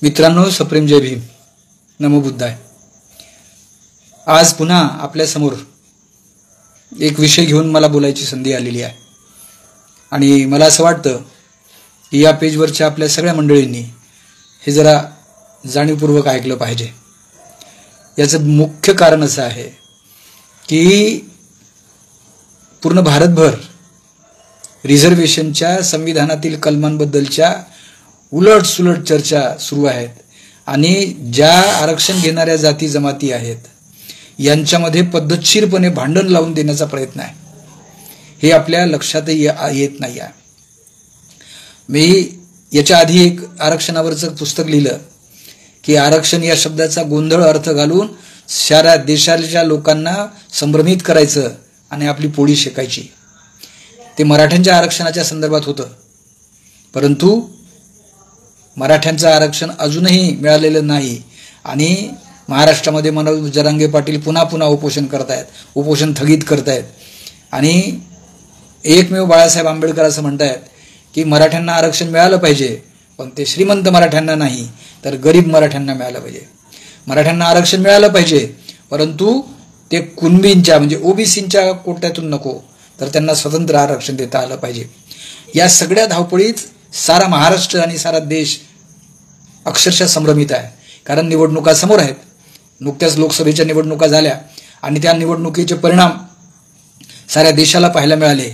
मित्रांनो, सप्रेम जय भीम, नमो बुद्धाय. आज पुन्हा आपल्या समोर एक विषय घेऊन मला बोलायची संधी आलेली आहे आणि मला असं वाटतं की या पेजवरच्या आपल्या सगळ्या मंडळींनी हे जरा जाणीवपूर्वक ऐकलं पाहिजे. याचं मुख्य कारण असं आहे की पूर्ण भारतभर रिझर्वेशनच्या संविधानातील कलमांबद्दलच्या उलटसुलट चर्चा सुरू आहेत आणि ज्या आरक्षण घेणाऱ्या जाती जमाती आहेत यांच्यामध्ये पद्धतशीरपणे भांडण लावून देण्याचा प्रयत्न आहे. हे आपल्या लक्षातही येत नाही आहे. मी याच्या आधी एक आरक्षणावरचं पुस्तक लिहिलं की आरक्षण या शब्दाचा गोंधळ अर्थ घालून साऱ्या देशाच्या लोकांना संभ्रमित करायचं आणि आपली पोळी शेकायची. ते मराठ्यांच्या आरक्षणाच्या संदर्भात होतं, परंतु मराठ्यांचं आरक्षण अजूनही मिळालेलं नाही आणि महाराष्ट्रामध्ये मनोज जरांगे पाटील पुन्हा पुन्हा उपोषण करतायत, उपोषण स्थगित करतायत आणि एकमेव बाळासाहेब आंबेडकर असं म्हणतायत की मराठ्यांना आरक्षण मिळालं पाहिजे, पण ते श्रीमंत मराठ्यांना नाही तर गरीब मराठ्यांना मिळालं पाहिजे. मराठ्यांना आरक्षण मिळालं पाहिजे, परंतु ते कुणबींच्या म्हणजे ओबीसींच्या कोट्यातून नको, तर त्यांना स्वतंत्र आरक्षण देता आलं पाहिजे. या सगळ्या धावपळीत सारा महाराष्ट्र आणि सारा देश अक्षरशः संभ्रमित आहे. कारण निवडणुका समोर आहेत. नुकत्याच लोकसभेच्या निवडणुका झाल्या आणि त्या निवडणुकीचे परिणाम साऱ्या देशाला पाहायला मिळाले.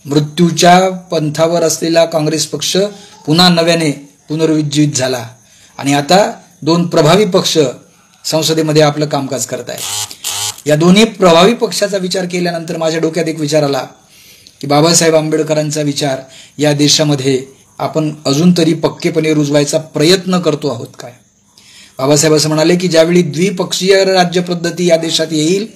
मृत्यूच्या पंथावर असलेला काँग्रेस पक्ष पुन्हा नव्याने पुनरुज्जीवित झाला आणि आता दोन प्रभावी पक्ष संसदेमध्ये आपलं कामकाज करत आहेत. या दोन्ही प्रभावी पक्षाचा विचार केल्यानंतर माझ्या डोक्यात एक विचार आला की बाबासाहेब आंबेडकरांचा विचार या देशामध्ये आपण अजून तरी पक्केपणे रुजवायचा प्रयत्न करतो आहोत काय. बाबासाहेब असं म्हणाले की ज्यावेळी द्विपक्षीय राज्य पद्धती या देशात येईल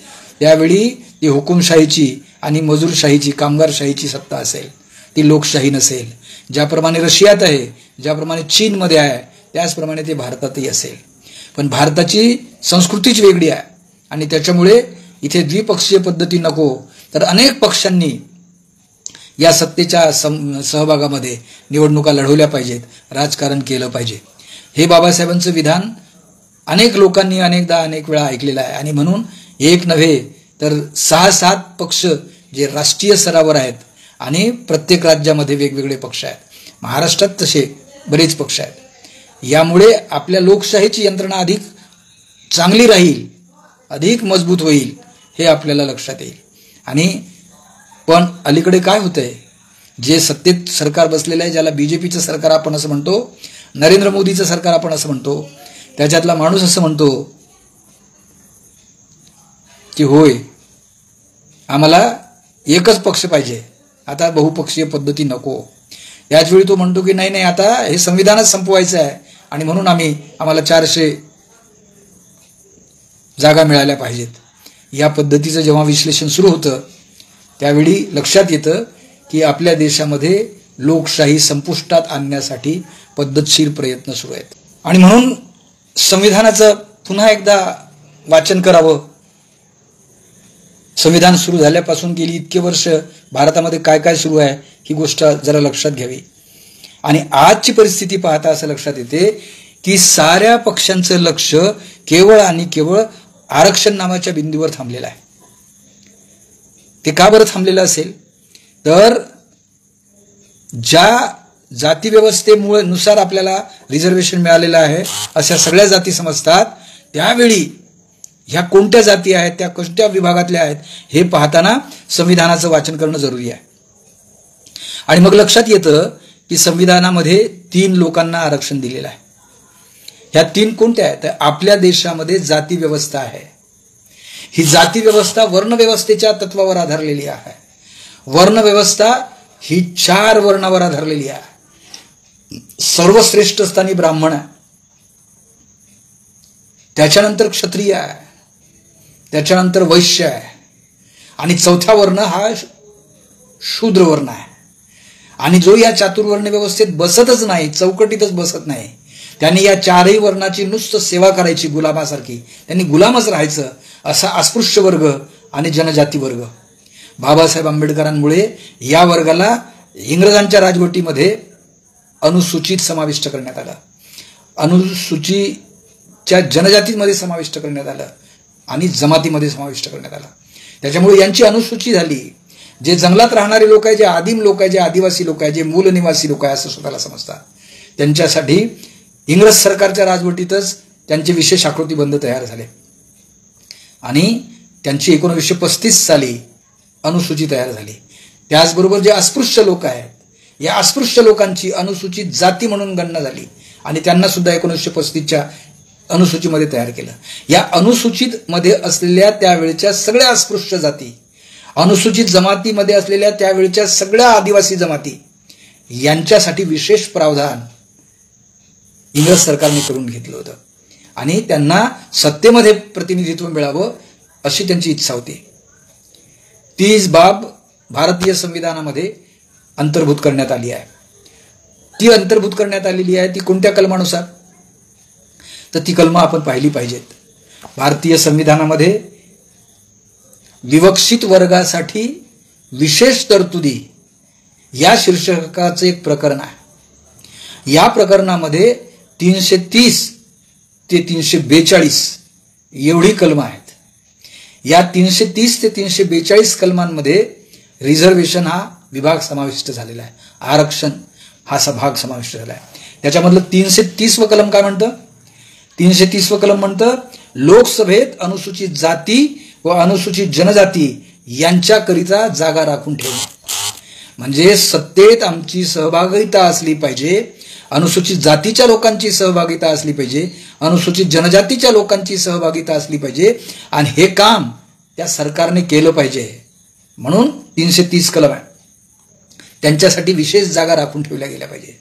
त्यावेळी ती हुकुमशाहीची आणि मजूरशाहीची कामगारशाहीची सत्ता असेल, ती लोकशाही नसेल. ज्याप्रमाणे रशियात आहे, ज्याप्रमाणे चीनमध्ये आहे, त्याचप्रमाणे ते भारतातही असेल. पण भारताची संस्कृतीच वेगळी आहे आणि त्याच्यामुळे इथे द्विपक्षीय पद्धती नको, तर अनेक पक्षांनी या सत्तेच्या सहभागामध्ये निवडणुका लढवल्या पाहिजेत, राजकारण केलं पाहिजे. हे बाबासाहेबांचं विधान अनेक लोकांनी अनेकदा अनेक वेळा ऐकलेलं आहे आणि म्हणून एक नव्हे तर 6-7 पक्ष जे राष्ट्रीय स्तरावर आहेत आणि प्रत्येक राज्यामध्ये वेगवेगळे पक्ष आहेत. महाराष्ट्रात तसे बरेच पक्ष आहेत. यामुळे आपल्या लोकशाहीची यंत्रणा अधिक चांगली राहील, अधिक मजबूत होईल, हे आपल्याला लक्षात येईल. आणि पण अलीकडे काय होतंय, जे सत्तेत सरकार बसलेलं आहे, ज्याला बीजेपीचं सरकार आपण असं म्हणतो, नरेंद्र मोदीचं सरकार आपण असं म्हणतो, त्याच्यातला माणूस असं म्हणतो की होय आम्हाला एकच पक्ष पाहिजे, आता बहुपक्षीय पद्धती नको. याचवेळी तो म्हणतो की नाही नाही, आता हे संविधानच संपवायचं आहे आणि म्हणून आम्हाला 400 जागा मिळाल्या पाहिजेत. या पद्धतीचं जेव्हा विश्लेषण सुरू होतं त्यावेळी लक्षात येतं की आपल्या देशामध्ये लोकशाही संपुष्टात आणण्यासाठी पद्धतशीर प्रयत्न सुरू आहेत. आणि म्हणून संविधानाचं पुन्हा एकदा वाचन करावं. संविधान सुरू झाल्यापासून गेली इतके वर्ष भारतामध्ये काय काय सुरू आहे ही गोष्ट जरा लक्षात घ्यावी. आणि आजची परिस्थिती पाहता असं लक्षात येते की साऱ्या पक्षांचं लक्ष केवळ आणि केवळ आरक्षण नावाच्या बिंदूवर थांबलेलं आहे. ते का बरं थांबलेलं असेल, तर ज्या जाती व्यवस्थेमुळे नुसार आपल्याला रिझर्वेशन मिळालेलं आहे अशा सगळ्या जाती समजतात, त्यावेळी ह्या कोणत्या जाती आहेत, त्या कोणत्या विभागातल्या आहेत हे पाहताना संविधानाचं वाचन करणं जरुरी आहे. आणि मग लक्षात येतं की संविधानामध्ये 3 लोकांना आरक्षण दिलेलं आहे. ह्या 3 कोणत्या आहेत, तर आपल्या देशामध्ये जाती व्यवस्था आहे. ही जाती व्यवस्था वर्णव्यवस्थेच्या तत्वावर आधारलेली आहे. वर्णव्यवस्था ही 4 वर्णावर आधारलेली आहे. सर्वश्रेष्ठ स्थानी ब्राह्मण आहे, त्याच्यानंतर क्षत्रिय आहे, त्याच्यानंतर वैश्य आहे आणि 4था वर्ण हा शूद्र वर्ण आहे. आणि जो या चातुर्वर्ण व्यवस्थेत बसतच नाही, चौकटीतच बसत नाही, त्यांनी या 4ही वर्णाची नुसतं सेवा करायची गुलामासारखी, त्यांनी गुलामच राहायचं, असा अस्पृश्य वर्ग आणि जनजाती वर्ग. बाबासाहेब आंबेडकरांमुळे या वर्गाला इंग्रजांच्या राजवटीमध्ये अनुसूचित समाविष्ट करण्यात आलं. अनुसूचीच्या जनजातीमध्ये समाविष्ट करण्यात आलं आणि जमातीमध्ये समाविष्ट करण्यात आलं. त्याच्यामुळे यांची अनुसूची झाली. जे जंगलात राहणारे लोक आहे, जे आदिम लोक आहे, जे आदिवासी लोक आहे, जे मूल निवासी लोक आहे असं स्वतःला समजतात, त्यांच्यासाठी इंग्रज सरकारच्या राजवटीतच त्यांचे विशेष आकृतीबंध तयार झाले आणि त्यांची 1935 साली अनुसूची तयार झाली. त्याचबरोबर जे अस्पृश्य लोक आहेत, या अस्पृश्य लोकांची अनुसूचित जाती म्हणून गणना झाली आणि त्यांना सुद्धा 1935च्या अनुसूचीमध्ये तयार केलं. या अनुसूचित मध्ये असलेल्या त्यावेळच्या सगळ्या अस्पृश्य जाती, अनुसूचित जमातीमध्ये असलेल्या त्यावेळच्या सगळ्या आदिवासी जमाती यांच्यासाठी विशेष प्रावधान इंग्रज सरकारने करून घेतलं होतं आणि त्यांना सत्तेमध्ये प्रतिनिधित्व मिळावं अशी त्यांची इच्छा होती. तीच बाब भारतीय संविधानामध्ये अंतर्भूत करण्यात आली आहे. ती अंतर्भूत करण्यात आलेली आहे ती कोणत्या कलमानुसार, तर ती कलमं आपण पाहिली पाहिजेत. भारतीय संविधानामध्ये विवक्षित वर्गासाठी विशेष तरतुदी या शीर्षकाचं एक प्रकरण आहे. या प्रकरणामध्ये 330 ते 342 एवढी कलमं आहेत. या 330 ते 342 कलमांमध्ये रिझर्वेशन हा विभाग समाविष्ट झालेला आहे, आरक्षण हा भाग समाविष्ट झाला आहे. त्याच्यामधलं 330व कलम काय म्हणतं, 330व कलम म्हणतं लोकसभेत अनुसूचित जाती व अनुसूचित जनजाती यांच्याकरिता जागा राखून ठेवणे. म्हणजे सत्तेत आमची सहभागिता असली पाहिजे, अनुसूचित जातीच्या लोकांची सहभागिता असली पाहिजे, अनुसूचित जनजातीच्या लोकांची सहभागिता असली पाहिजे आणि हे काम त्या सरकारने केलं पाहिजे म्हणून 330 कलम आहे. त्यांच्यासाठी विशेष जागा राखून ठेवल्या गेल्या पाहिजे.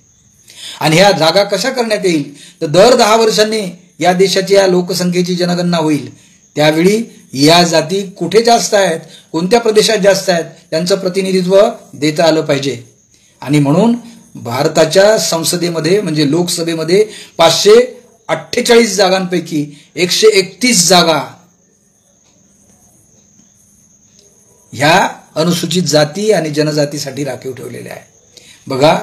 आणि ह्या जागा कशा करण्यात येईल तर दर 10 वर्षांनी या देशाची या लोकसंख्येची जनगणना होईल. त्यावेळी या जाती कुठे जास्त आहेत, कोणत्या प्रदेशात जास्त आहेत त्यांचं प्रतिनिधित्व देता आलं पाहिजे. आणि म्हणून भारताच्या संसदेमध्ये म्हणजे लोकसभेमध्ये 548 जागांपैकी 131 जागा ह्या अनुसूचित जाती आणि जनजातीसाठी राखीव ठेवलेल्या आहे. बघा,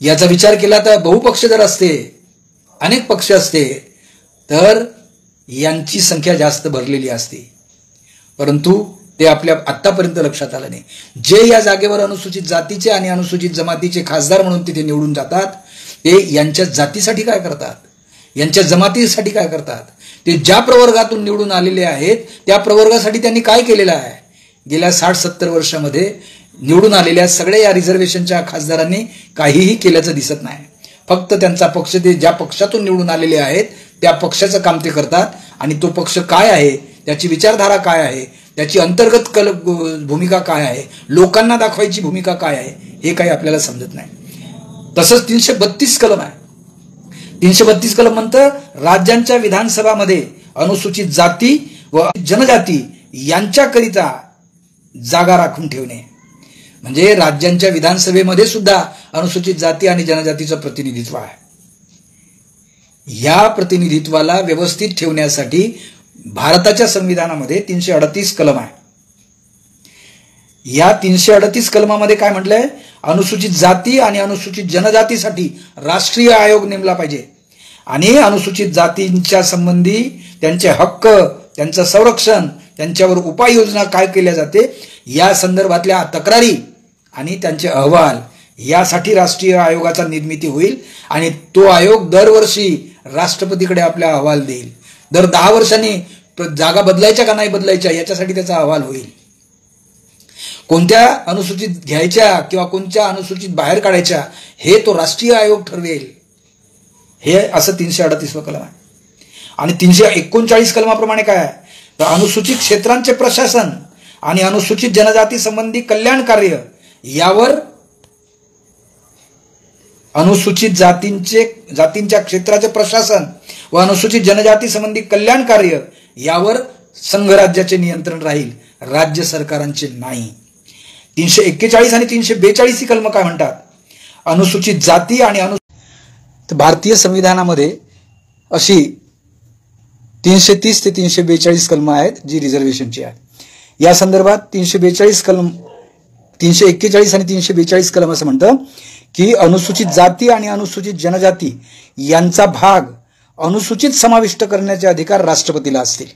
याचा विचार केला तर बहुपक्ष जर असते, अनेक पक्ष असते तर यांची संख्या जास्त भरलेली असते, परंतु ते आपल्या आतापर्यंत लक्षात आलं नाही. जे या जागेवर अनुसूचित जातीचे आणि अनुसूचित जमातीचे खासदार म्हणून तिथे निवडून जातात ते यांच्या जातीसाठी काय करतात, यांच्या जमातीसाठी काय करतात, ते ज्या प्रवर्गातून निवडून आलेले आहेत त्या प्रवर्गासाठी त्यांनी काय केलेलं आहे. गेल्या 60-70 वर्षामध्ये निवडून आलेल्या सगळ्या या रिझर्वेशनच्या खासदारांनी काहीही केल्याचं दिसत नाही. फक्त त्यांचा पक्ष, ते ज्या पक्षातून निवडून आलेले आहेत त्या पक्षाचं काम ते करतात आणि तो पक्ष काय आहे, त्याची विचारधारा काय आहे, त्याची अंतर्गत भूमिका काय आहे, लोकांना दाखवायची भूमिका काय आहे हे काही आपल्याला समजत नाही. तसंच 332 कलम आहे. 332 कलम म्हणतं राज्यांच्या विधानसभामध्ये अनुसूचित जाती व जनजाती यांच्याकरिता जागा राखून ठेवणे. म्हणजे राज्यांच्या विधानसभेमध्ये सुद्धा अनुसूचित जाती आणि जनजातीचं प्रतिनिधित्व आहे. या प्रतिनिधित्वाला व्यवस्थित ठेवण्यासाठी भारताच्या संविधानामध्ये 338 कलम आहे. या 338 कलमामध्ये काय म्हटलंय, अनुसूचित जाती आणि अनुसूचित जनजातीसाठी राष्ट्रीय आयोग नेमला पाहिजे आणि अनुसूचित जातींच्या संबंधी त्यांचे हक्क, त्यांचं संरक्षण, त्यांच्यावर उपाययोजना काय केल्या जाते या संदर्भातल्या तक्रारी आणि त्यांचे अहवाल यासाठी राष्ट्रीय आयोगाचा निर्मिती होईल आणि तो आयोग दरवर्षी राष्ट्रपतीकडे आपला अहवाल देईल. दर 10 वर्षांनी जागा बदलायच्या का नाही बदलायच्या याच्यासाठी त्याचा अहवाल होईल. कोणत्या अनुसूचित घ्यायच्या किंवा कोणत्या अनुसूचित बाहेर काढायच्या हे तो राष्ट्रीय आयोग ठरवेल. हे असं 338 कलम आहे. आणि 339 कलमाप्रमाणे काय आहे तर अनुसूचित क्षेत्रांचे प्रशासन आणि अनुसूचित जनजाती संबंधी कल्याण कार्य यावर अनुसूचित जातींच्या क्षेत्राचे प्रशासन व अनुसूचित जनजाती संबंधी कल्याण कार्य यावर संघराज्याचे नियंत्रण राहील, राज्य सरकारांचे नाही. 341 आणि 342 ही कलम काय म्हणतात, अनुसूचित जाती आणि भारतीय संविधानामध्ये अशी 330 ते 342 कलम आहेत जी रिझर्वेशनची आहेत. या संदर्भात 342 कलम 341 आणि 342 कलम असं म्हणतं की अनुसूचित जाती आणि अनुसूचित जनजाती यांचा भाग अनुसूचित समाविष्ट करण्याचे अधिकार राष्ट्रपतीला असतील.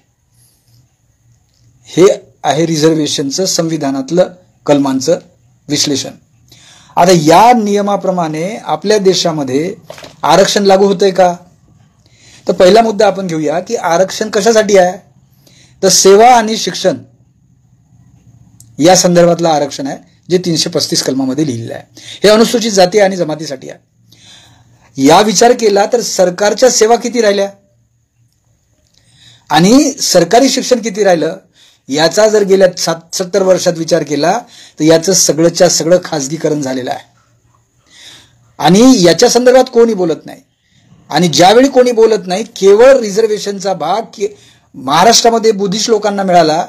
हे आहे रिझर्वेशनचं संविधानातलं कलमांचं विश्लेषण. आता या नियमाप्रमाणे आपल्या देशामध्ये आरक्षण लागू होतंय का? तर पहिला मुद्दा आपण घेऊया की आरक्षण कशासाठी आहे. तर सेवा आणि शिक्षण या संदर्भातलं आरक्षण आहे, जे 335 कलमामध्ये लिहिलेलं आहे. हे अनुसूचित जाती आणि जमातीसाठी आहे. या विचार केला तर सरकारच्या सेवा किती राहिल्या आणि सरकारी शिक्षण किती राहिलं, याचा जर गेल्या 70 वर्षात विचार केला तर याचं सगळंच्या सगळं खाजगीकरण झालेलं आहे. आणि याच्या संदर्भात कोणी बोलत नाही. आणि ज्यावेळी कोणी बोलत नाही, केवळ रिझर्वेशनचा भाग महाराष्ट्रामध्ये बुद्धिस्ट लोकांना मिळाला,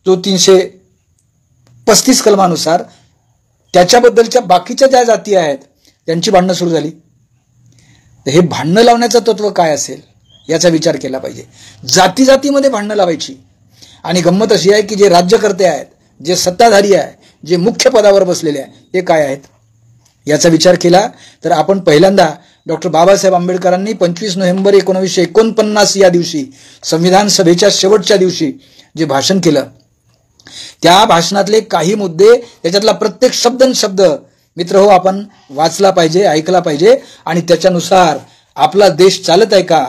तो 335 कलमानुसार, त्याच्याबद्दलच्या बाकीच्या ज्या जाती आहेत त्यांची भांडणं सुरू झाली. तर हे भांडणं लावण्याचं तत्व काय असेल याचा विचार केला पाहिजे. जाती जातीमध्ये भांडणं लावायची. आणि गंमत अशी आहे की जे राज्यकर्ते आहेत, जे सत्ताधारी आहेत, जे मुख्य पदावर बसलेले आहेत, ते काय आहेत याचा विचार केला तर आपण पहिल्यांदा डॉक्टर बाबासाहेब आंबेडकरांनी 25 नोव्हेंबर 1949 या दिवशी संविधान सभेच्या शेवटच्या दिवशी जे भाषण केलं, त्या भाषणातले काही मुद्दे, त्याच्यातला प्रत्येक शब्द मित्र हो आपण वाचला पाहिजे, ऐकला पाहिजे. आणि त्याच्यानुसार आपला देश चालत आहे का,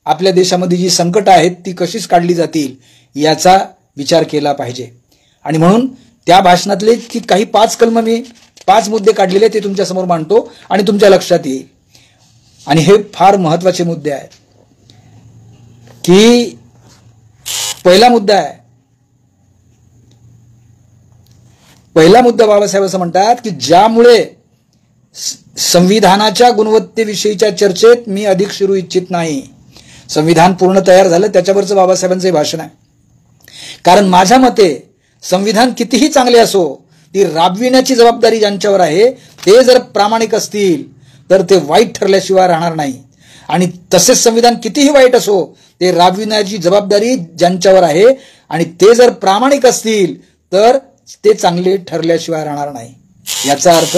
आपल्या देशामध्ये जी संकट आहेत ती कशीच काढली जातील याचा विचार केला पाहिजे. आणि म्हणून त्या भाषणातले की काही 5 कलम मी 5 मुद्दे काढलेले ते तुमच्यासमोर मांडतो आणि तुमच्या लक्षात येईल. आणि हे फार महत्वाचे मुद्दे आहेत. की पहिला मुद्दा बाबासाहेब असं म्हणतात की ज्यामुळे संविधानाच्या गुणवत्तेविषयीच्या चर्चेत मी अधिक शिरू इच्छित नाही. संविधान पूर्ण तयार झालं त्याच्यावरचं बाबासाहेबांचं हे भाषण आहे. कारण माझ्या मते संविधान कितीही चांगले असो, ती राबविण्याची जबाबदारी ज्यांच्यावर आहे ते जर प्रामाणिक असतील तर ते वाईट ठरल्याशिवाय राहणार नाही. आणि तसेच संविधान कितीही वाईट असो, ते राबविण्याची जबाबदारी ज्यांच्यावर आहे आणि ते जर प्रामाणिक असतील तर ते चांगले ठरल्याशिवाय राहणार नाही. याचा अर्थ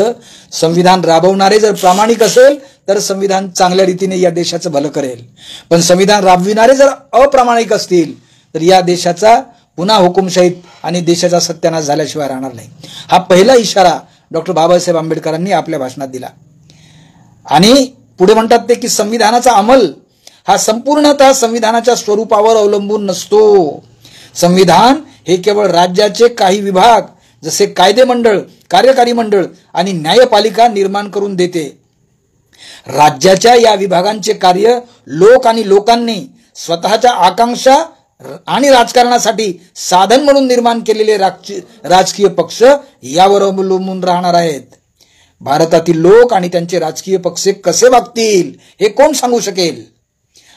संविधान राबवणारे जर प्रामाणिक असेल तर संविधान चांगल्या रीतीने या देशाचं भलं करेल. पण संविधान राबविणारे जर अप्रामाणिक असतील तर या देशाचा पुन्हा हुकुमशाहीत आणि देशाचा सत्यानाश झाल्याशिवाय राहणार नाही. हा पहिला इशारा डॉक्टर बाबासाहेब आंबेडकरांनी आपल्या भाषणात दिला. आणि पुढे म्हणतात ते की संविधानाचा अंमल हा संपूर्णतः संविधानाच्या स्वरूपावर अवलंबून नसतो. संविधान हे केवळ राज्याचे काही विभाग जसे कायदे मंडळ, कार्यकारी मंडळ आणि न्यायपालिका निर्माण करून देते. राज्याच्या या विभागांचे कार्य लोक आणि लोकांनी स्वतःच्या आकांक्षा आणि राजकारणासाठी साधन म्हणून निर्माण केलेले राजकीय पक्ष यावर अवलंबून राहणार आहेत. भारतातील लोक आणि त्यांचे राजकीय पक्ष कसे वागतील हे कोण सांगू शकेल.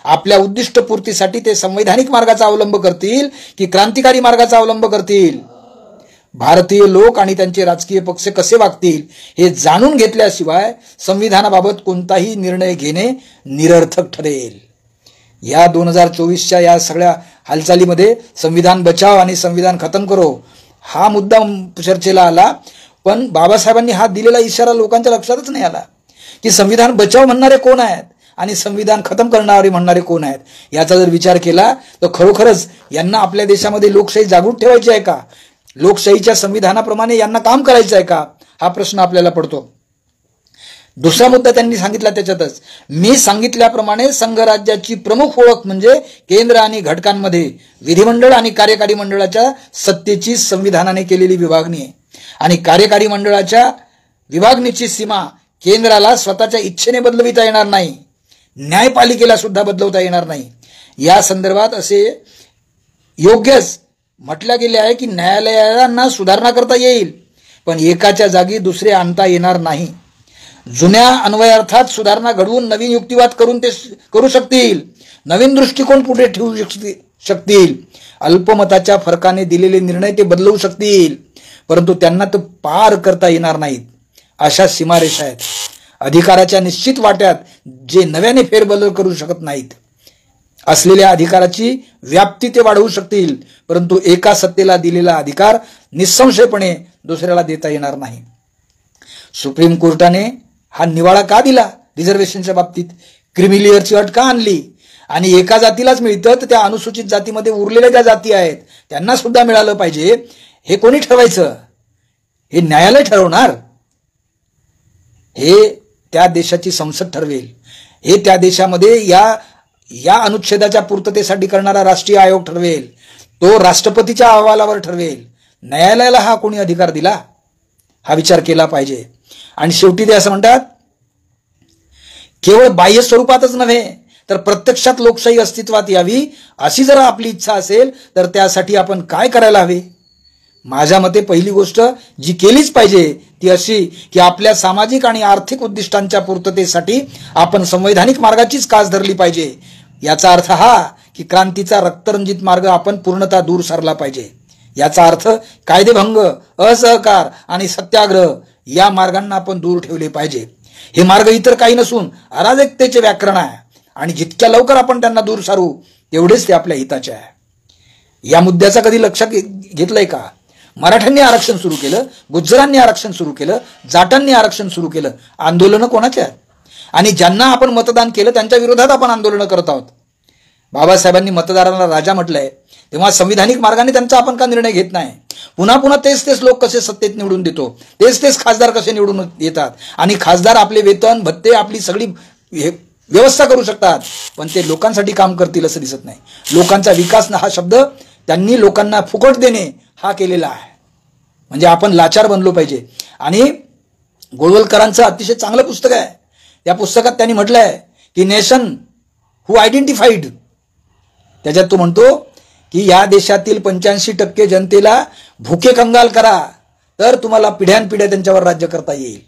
आपल्या उद्दिष्टपूर्तीसाठी ते संवैधानिक मार्गाचा अवलंब करतील की क्रांतिकारी मार्गाचा अवलंब करतील. भारतीय लोक आणि त्यांचे राजकीय पक्ष कसे वागतील हे जाणून घेतल्याशिवाय संविधानाबाबत कोणताही निर्णय घेणे निरर्थक ठरेल. या 2024च्या या सगळ्या हालचालीमध्ये संविधान बचाव आणि संविधान खतम करो हा मुद्दा चर्चेला आला. पण बाबासाहेबांनी हा दिलेला इशारा लोकांच्या लक्षातच नाही आला की संविधान बचाव म्हणणारे कोण आहेत आणि संविधान खतम करणारे म्हणणारे कोण आहेत. याचा जर विचार केला तर खरोखरच यांना आपल्या देशामध्ये लोकशाही जागृत ठेवायची आहे का, लोकशाहीच्या संविधानाप्रमाणे यांना काम करायचं आहे का, हा प्रश्न आपल्याला पडतो. दुसरा मुद्दा त्यांनी सांगितला त्याच्यातच, मी सांगितल्याप्रमाणे संघराज्याची प्रमुख ओळख म्हणजे केंद्र आणि घटकांमध्ये विधिमंडळ आणि कार्यकारी मंडळाच्या सत्तेची संविधानाने केलेली विभागणी आहे. आणि कार्यकारी मंडळाच्या विभागणीची सीमा केंद्राला स्वतःच्या इच्छेने बदलविता येणार नाही, न्यायपालिकेला सुद्धा बदलवता येणार नाही. या संदर्भात असे योग्यच म्हटलं गेले आहे की न्यायालयांना सुधारणा करता येईल पण एकाच्या जागी दुसरे आणता येणार नाही. जुन्या अन्वयार्थात सुधारणा घडवून नवीन युक्तिवाद करून ते करू शकतील, नवीन दृष्टिकोन पुढे ठेवू शकतील, अल्पमताच्या फरकाने दिलेले निर्णय ते बदलवू शकतील, परंतु त्यांना तो पार करता येणार नाहीत. अशा सीमारेषा आहेत. अधिकाराच्या निश्चित वाट्यात जे नव्याने फेरबदल करू शकत नाहीत. असलेल्या अधिकाराची व्याप्ती ते वाढवू शकतील परंतु एका सत्तेला दिलेला अधिकार निसंशयपणे दुसऱ्याला देता येणार नाही. सुप्रीम कोर्टाने हा निवाडा का दिला रिझर्वेशनच्या बाबतीत? क्रिमी लेअरची अट का आणली? आणि एका जातीलाच मिळतं तर त्या अनुसूचित जातीमध्ये उरलेल्या ज्या जाती आहेत त्यांना सुद्धा मिळालं पाहिजे, हे कोणी ठरवायचं? हे न्यायालय ठरवणार? हे त्या देशाची संसद ठरवेल. हे त्या देशामध्ये या अनुच्छेदाच्या पूर्ततेसाठी करणारा राष्ट्रीय आयोग ठरवेल. तो राष्ट्रपतीच्या अहवालावर ठरवेल. न्यायालयाला हा कोणी अधिकार दिला? हा विचार केला पाहिजे. आणि शेवटी ते असं म्हणतात, केवळ बाह्य स्वरूपातच नव्हे तर प्रत्यक्षात लोकशाही अस्तित्वात यावी अशी जर आपली इच्छा असेल तर त्यासाठी आपण काय करायला हवे? माझ्या मते पहिली गोष्ट जी केलीच पाहिजे ती अशी की आपल्या सामाजिक आणि आर्थिक उद्दिष्टांच्या पूर्ततेसाठी आपण संवैधानिक मार्गाचीच कास धरली पाहिजे. याचा अर्थ हा की क्रांतीचा रक्तरंजित मार्ग आपण पूर्णतः दूर सारला पाहिजे. याचा अर्थ कायदेभंग, असहकार आणि सत्याग्रह या मार्गांना आपण दूर ठेवले पाहिजे. हे मार्ग इतर काही नसून अराजकतेचे व्याकरण आहे आणि जितक्या लवकर आपण त्यांना दूर सारू तेवढेच ते आपल्या हिताचे आहे. या मुद्द्याचा कधी लक्षात घेतलंय का? मराठ्यांनी आरक्षण सुरू केलं, गुज्जरांनी आरक्षण सुरू केलं, जाटांनी आरक्षण सुरू केलं. आंदोलनं कोणाच्या आहेत? आणि ज्यांना आपण मतदान केलं त्यांच्या विरोधात आपण आंदोलनं करत आहोत. बाबासाहेबांनी मतदारांना राजा म्हटलंय, तेव्हा संविधानिक मार्गाने त्यांचा आपण का निर्णय घेत नाही? पुन्हा पुन्हा तेच लोक कसे सत्तेत निवडून देतो, तेच खासदार कसे निवडून येतात, आणि खासदार आपले वेतन भत्ते आपली सगळी व्यवस्था करू शकतात पण ते लोकांसाठी काम करतील असं दिसत नाही. लोकांचा विकास हा शब्द त्यांनी लोकांना फुकट देणे हा केलेला आहे. म्हणजे आपण लाचार बनलो पाहिजे. आणि गोळवलकरांचं अतिशय चांगलं पुस्तक आहे. त्या पुस्तकात त्यांनी म्हटलंय की नेशन हु आयडेंटिफाईड, त्याच्यात तो म्हणतो की या देशातील 85% जनतेला भुके कंगाल करा तर तुम्हाला पिढ्यानपिढ्या त्यांच्यावर राज्य करता येईल.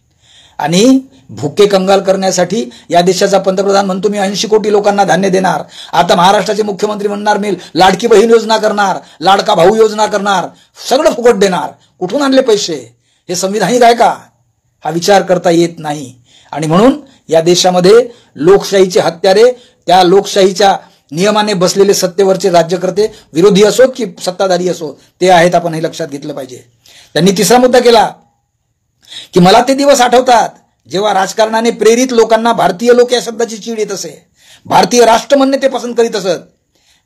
आणि भुके कंगाल करण्यासाठी या देशाचा पंतप्रधान म्हणतो मी 80 कोटी लोकांना धान्य देणार. आता महाराष्ट्राचे मुख्यमंत्री म्हणणार मी लाडकी बहीण योजना करणार, लाडका भाऊ योजना करणार, सगळं फुकट देणार. कुठून आणले पैसे? हे संविधानिक आहे का? हा विचार करता येत नाही. आणि म्हणून या देशामध्ये लोकशाहीचे हत्यारे, त्या लोकशाहीच्या नियमाने बसलेले सत्तेवरचे राज्यकर्ते, विरोधी असोत की सत्ताधारी असोत, ते आहेत. आपण हे लक्षात घेतलं पाहिजे. त्यांनी तिसरा मुद्दा केला की मला ते दिवस आठवतात जेव्हा राजकारणाने प्रेरित लोकांना भारतीय लोक या शब्दाची चीड येत असे, भारतीय राष्ट्र म्हणणे ते पसंत करीत असत.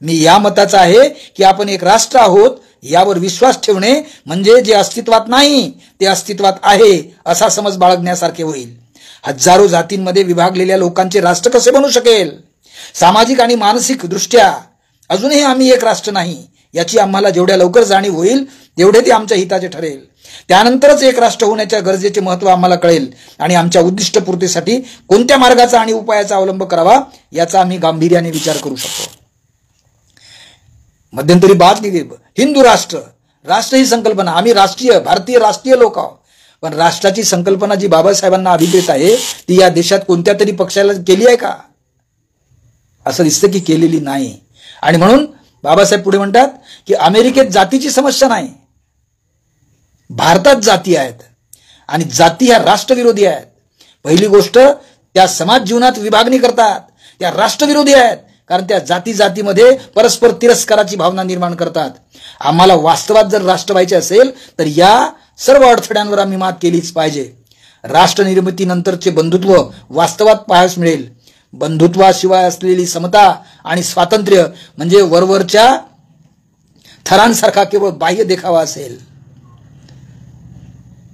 मी या मताचा आहे की आपण एक राष्ट्र आहोत यावर विश्वास ठेवणे म्हणजे जे अस्तित्वात नाही ते अस्तित्वात आहे असा समज बाळगण्यासारखे होईल. हजारो जातींमध्ये विभागलेल्या लोकांचे राष्ट्र कसे बनू शकेल? सामाजिक आणि मानसिक दृष्ट्या अजूनही आम्ही एक राष्ट्र नाही याची आम्हाला जेवढ्या लवकर जाणीव होईल तेवढे ते आमच्या हिताचे ठरेल. त्यानंतरच एक राष्ट्र होण्याच्या गरजेचे महत्त्व आम्हाला कळेल आणि आमच्या उद्दिष्टपूर्तीसाठी कोणत्या मार्गाचा आणि उपायाचा अवलंब करावा याचा आम्ही गांभीर्याने विचार करू शकतो. मध्यंतरी बात निघेल हिंदू राष्ट्र, राष्ट्र ही संकल्पना, आम्ही राष्ट्रीय भारतीय राष्ट्रीय लोक आहोत. पण राष्ट्राची संकल्पना जी बाबासाहेबांना अभिप्रेत आहे ती या देशात कोणत्या तरी पक्षाला केली आहे का? असं दिसतं की केलेली नाही. आणि म्हणून बाबासाहेब पुढे म्हणतात की अमेरिकेत जातीची समस्या नाही, भारतात जाती आहेत आणि जाती ह्या राष्ट्रविरोधी आहेत. पहिली गोष्ट त्या समाज जीवनात विभागणी करतात, त्या राष्ट्रविरोधी आहेत कारण त्या जातीमध्ये परस्पर तिरस्काराची भावना निर्माण करतात. आम्हाला वास्तवात जर राष्ट्र व्हायचे असेल तर या सर्व अडथळ्यांवर आम्ही मात केलीच पाहिजे. राष्ट्र निर्मितीनंतरचे बंधुत्व वास्तवात पाहायला मिळेल. बंधुत्वाशिवाय असलेली समता आणि स्वातंत्र्य म्हणजे वरवरच्या थरांसारखा केवळ बाह्य देखावा असेल.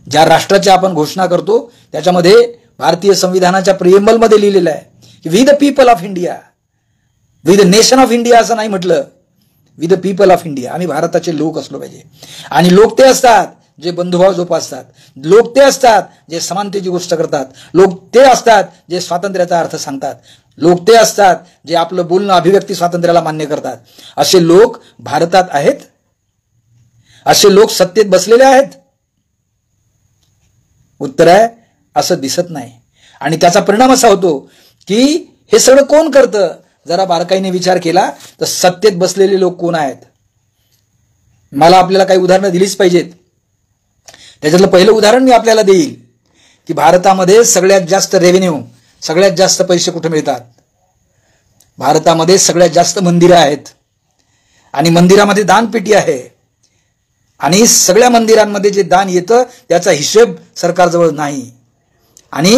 ज्या राष्ट्राची आपण घोषणा करतो त्याच्यामध्ये भारतीय संविधानाच्या प्रिएम्बलमध्ये लिहिलेलं आहे की we the people of India, we the nation of India असं नाही म्हटलं, we the people of India. आम्ही भारताचे लोक असलो पाहिजे. आणि लोक ते असतात जे बंधुभाव जोपासतात, लोक ते असतात जे समानतेची गोष्ट करतात, लोक ते असतात जे स्वातंत्र्याचा अर्थ सांगतात, लोक ते असतात जे आपलं बोलणं अभिव्यक्ती स्वातंत्र्याला मान्य करतात. असे लोक भारतात आहेत? असे लोक सत्तेत बसलेले आहेत? उत्तर आहे असं दिसत नाही. आणि त्याचा परिणाम असा होतो की हे सगळं कोण करतं? जरा बारकाईने विचार केला तर सत्तेत बसलेले लोक कोण आहेत? मला आपल्याला काही उदाहरणं दिलीच पाहिजेत. त्याच्यातलं पहिलं उदाहरण मी आपल्याला देईल की भारतामध्ये सगळ्यात जास्त रेव्हेन्यू, सगळ्यात जास्त पैसे कुठे मिळतात? भारतामध्ये सगळ्यात जास्त मंदिरं आहेत आणि मंदिरामध्ये दानपेटी आहे आणि सगळ्या मंदिरांमध्ये जे दान येतं त्याचा हिशेब सरकारजवळ नाही. आणि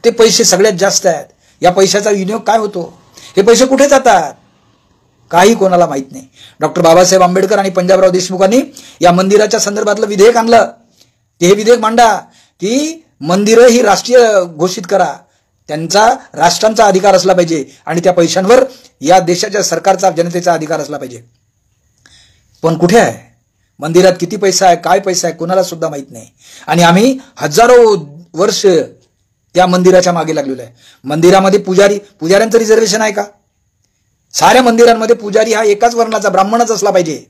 ते पैसे सगळ्यात जास्त आहेत. या पैशाचा विनियोग काय होतो, हे पैसे कुठे जातात, काही कोणाला माहित नाही. डॉक्टर बाबासाहेब आंबेडकर आणि पंजाबराव देशमुखांनी या मंदिराच्या संदर्भातलं विधेयक आणलं. ते हे विधेयक मांडा की मंदिरं ही राष्ट्रीय घोषित करा, त्यांचा राष्ट्रांचा अधिकार असला पाहिजे आणि त्या पैशांवर या देशाच्या सरकारचा, जनतेचा अधिकार असला पाहिजे. पण कुठे आहे, मंदिरात किती पैसा आहे, काय पैसा आहे, कोणाला सुद्धा माहित नाही. आणि आम्ही हजारो वर्ष त्या मंदिराच्या मागे लागलेलो आहे. मंदिरामध्ये पुजाऱ्यांचं रिझर्वेशन आहे का? साऱ्या मंदिरांमध्ये पुजारी हा एकाच वर्णाचा ब्राह्मणच असला पाहिजे.